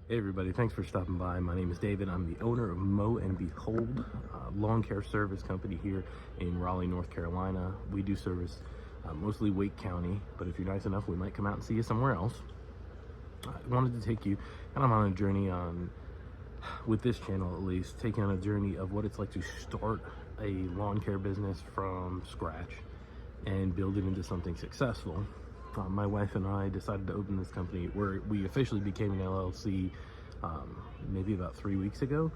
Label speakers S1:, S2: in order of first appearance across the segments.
S1: Hey everybody, thanks for stopping by. My name is David. I'm the owner of Mow and Behold, lawn care service company here in Raleigh, North Carolina. We do service mostly Wake County, but if you're nice enough, we might come out and see you somewhere else. I wanted to take you kind of on a journey with this channel at least, taking on a journey of what it's like to start a lawn care business from scratch and build it into something successful. My wife and I decided to open this company where we officially became an LLC maybe about 3 weeks ago.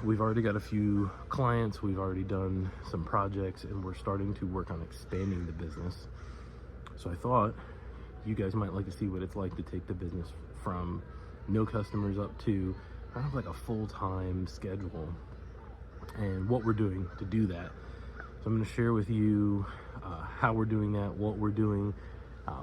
S1: We've already got a few clients, we've already done some projects, and we're starting to work on expanding the business. So I thought you guys might like to see what it's like to take the business from no customers up to kind of like a full-time schedule and what we're doing to do that. So I'm going to share with you how we're doing that, what we're doing.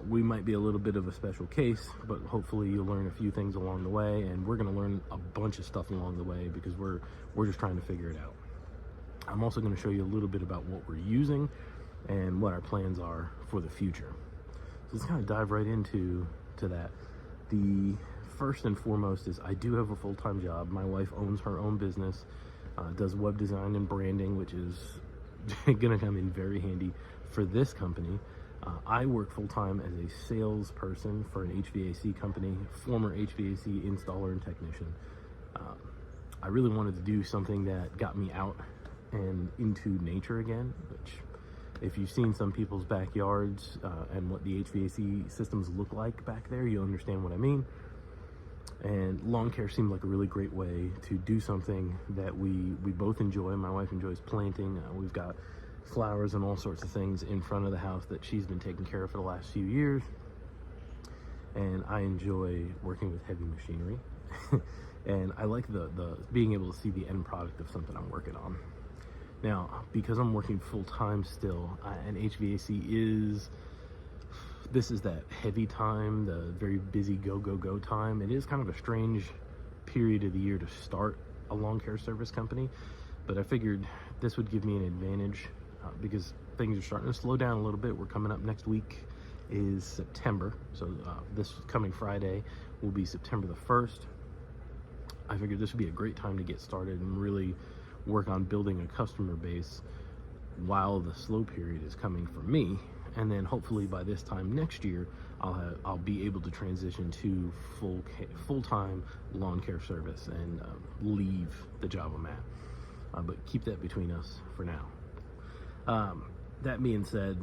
S1: We might be a little bit of a special case, but hopefully you'll learn a few things along the way, and we're going to learn a bunch of stuff along the way because we're just trying to figure it out. I'm also going to show you a little bit about what we're using and what our plans are for the future. So let's kind of dive right into that. The first and foremost is I do have a full-time job. My wife owns her own business, does web design and branding, which is going to come in very handy for this company. I work full-time as a salesperson for an HVAC company, former HVAC installer and technician. I really wanted to do something that got me out and into nature again, which if you've seen some people's backyards and what the HVAC systems look like back there, you'll understand what I mean. And lawn care seemed like a really great way to do something that we both enjoy. My wife enjoys planting. We've got flowers and all sorts of things in front of the house that she's been taking care of for the last few years, and I enjoy working with heavy machinery and I like the being able to see the end product of something I'm working on. Now, because I'm working full-time still, and HVAC this is that heavy time, the very busy go time. It is kind of a strange period of the year to start a lawn care service company, but I figured this would give me an advantage because things are starting to slow down a little bit. We're coming up, next week is September, so this coming Friday will be September the 1st. I figured this would be a great time to get started and really work on building a customer base while the slow period is coming for me, and then hopefully by this time next year I'll be able to transition to full-time lawn care service and leave the job I'm at, but keep that between us for now. That being said,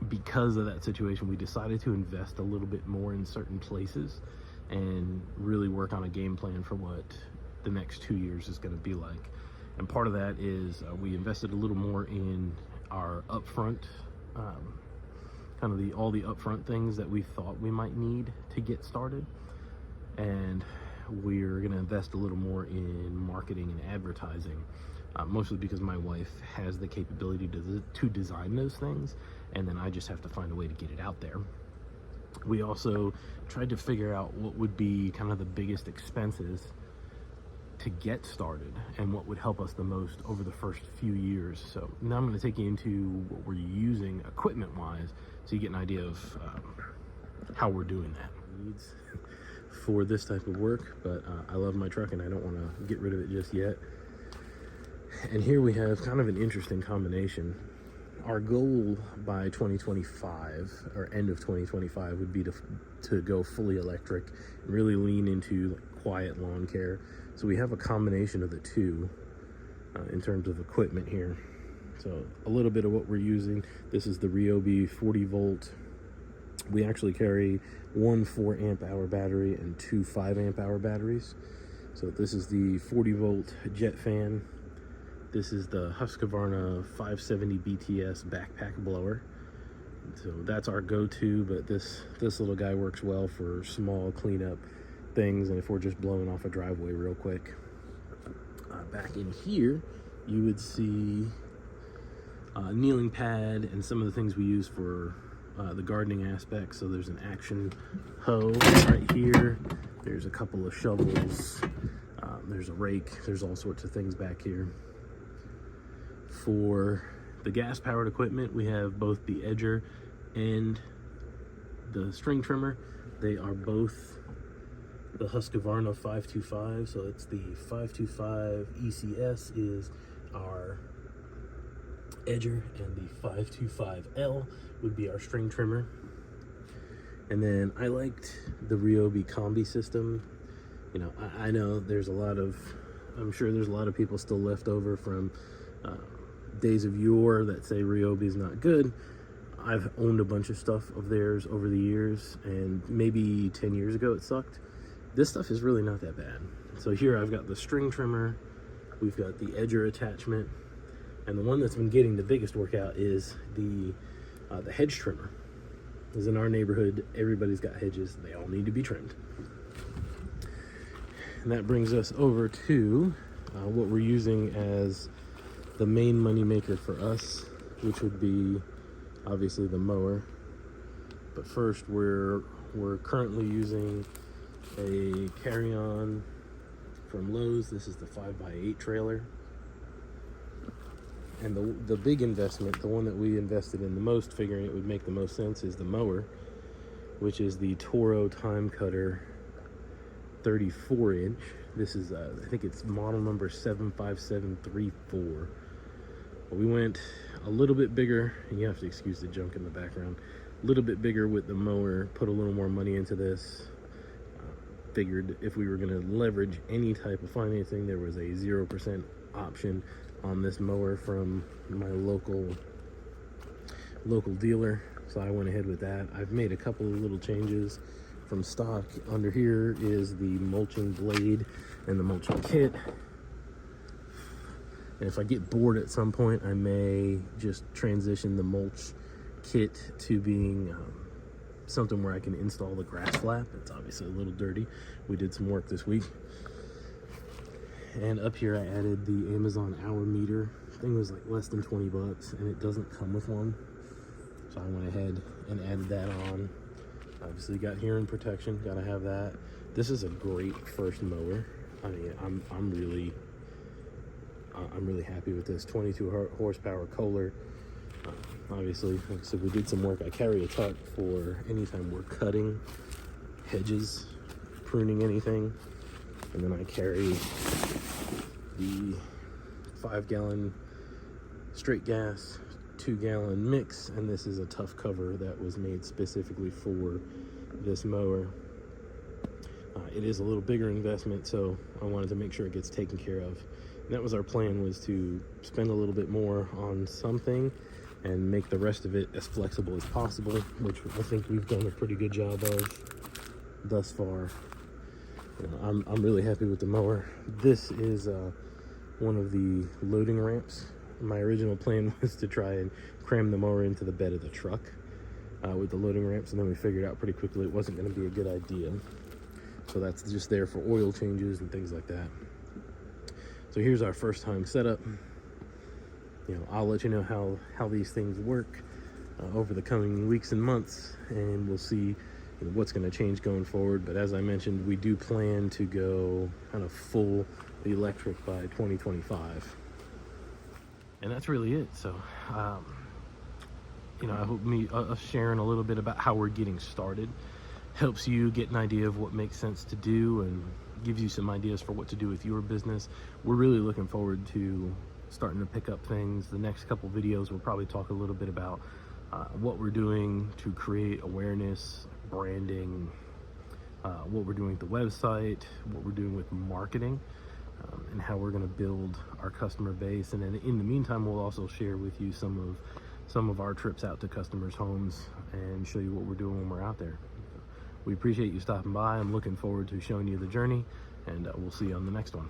S1: because of that situation, we decided to invest a little bit more in certain places and really work on a game plan for what the next 2 years is going to be like. And part of that is we invested a little more in our upfront, kind of all the upfront things that we thought we might need to get started. And we're going to invest a little more in marketing and advertising. Mostly because my wife has the capability to design those things, and then I just have to find a way to get it out there. We also tried to figure out what would be kind of the biggest expenses to get started and what would help us the most over the first few years. So now I'm going to take you into what we're using equipment-wise so you get an idea of how we're doing that. Needs for this type of work, but I love my truck and I don't want to get rid of it just yet. And here we have kind of an interesting combination. Our goal by 2025 or end of 2025 would be to go fully electric and really lean into quiet lawn care. So we have a combination of the two in terms of equipment here. So a little bit of what we're using. This is the Ryobi 40 volt. We actually carry one 4 amp hour battery and two 5 amp hour batteries. So this is the 40 volt jet fan. This is the Husqvarna 570 BTS backpack blower. So that's our go-to, but this little guy works well for small cleanup things and if we're just blowing off a driveway real quick. Back in here, you would see a kneeling pad and some of the things we use for the gardening aspect. So there's an action hoe right here. There's a couple of shovels. There's a rake. There's all sorts of things back here. For the gas-powered equipment, we have both the edger and the string trimmer. They are both the Husqvarna 525. So it's the 525 ECS is our edger, and the 525L would be our string trimmer. And then I liked the Ryobi combi system. You know, I know there's a lot of, I'm sure there's a lot of people still left over from days of yore that say Ryobi is not good. I've owned a bunch of stuff of theirs over the years, and maybe 10 years ago it sucked. This stuff is really not that bad. So here I've got the string trimmer, we've got the edger attachment, and the one that's been getting the biggest workout is the hedge trimmer. Because in our neighborhood, everybody's got hedges. They all need to be trimmed. And that brings us over to what we're using as the main money maker for us, which would be obviously the mower. But first, we're currently using a carry-on from Lowe's. This is the 5x8 trailer. And the big investment, the one that we invested in the most, figuring it would make the most sense, is the mower, which is the Toro Time Cutter 34-inch. This is, I think it's model number 75734. We went a little bit bigger, and you have to excuse the junk in the background, a little bit bigger with the mower, put a little more money into this. Figured if we were going to leverage any type of financing, there was a 0% option on this mower from my local dealer, so I went ahead with that. I've made a couple of little changes from stock. Under here is the mulching blade and the mulching kit, and if I get bored at some point, I may just transition the mulch kit to being something where I can install the grass flap. It's obviously a little dirty. We did some work this week. And up here I added the Amazon hour meter. Thing was like less than 20 bucks, and it doesn't come with one. So I went ahead and added that on. Obviously got hearing protection, gotta have that. This is a great first mower. I mean, I'm really happy with this 22 horsepower Kohler. Obviously, like I said, we did some work. I carry a tuck for anytime we're cutting hedges, pruning anything. And then I carry the 5-gallon straight gas, 2-gallon mix, and this is a tough cover that was made specifically for this mower. It is a little bigger investment, so I wanted to make sure it gets taken care of. And that was our plan, was to spend a little bit more on something and make the rest of it as flexible as possible, which I think we've done a pretty good job of thus far. I'm really happy with the mower. This is one of the loading ramps. My original plan was to try and cram the mower into the bed of the truck with the loading ramps, and then we figured out pretty quickly it wasn't going to be a good idea. So that's just there for oil changes and things like that. So here's our first time setup. You know, I'll let you know how these things work over the coming weeks and months, and we'll see what's going to change going forward. But as I mentioned, we do plan to go kind of full electric by 2025, and that's really it. So you know, I hope us sharing a little bit about how we're getting started helps you get an idea of what makes sense to do and gives you some ideas for what to do with your business. We're really looking forward to starting to pick up things. The next couple videos we'll probably talk a little bit about what we're doing to create awareness, branding, what we're doing with the website, what we're doing with marketing, and how we're going to build our customer base. And then in the meantime, we'll also share with you some of our trips out to customers' homes and show you what we're doing when we're out there. We appreciate you stopping by. I'm looking forward to showing you the journey, and we'll see you on the next one.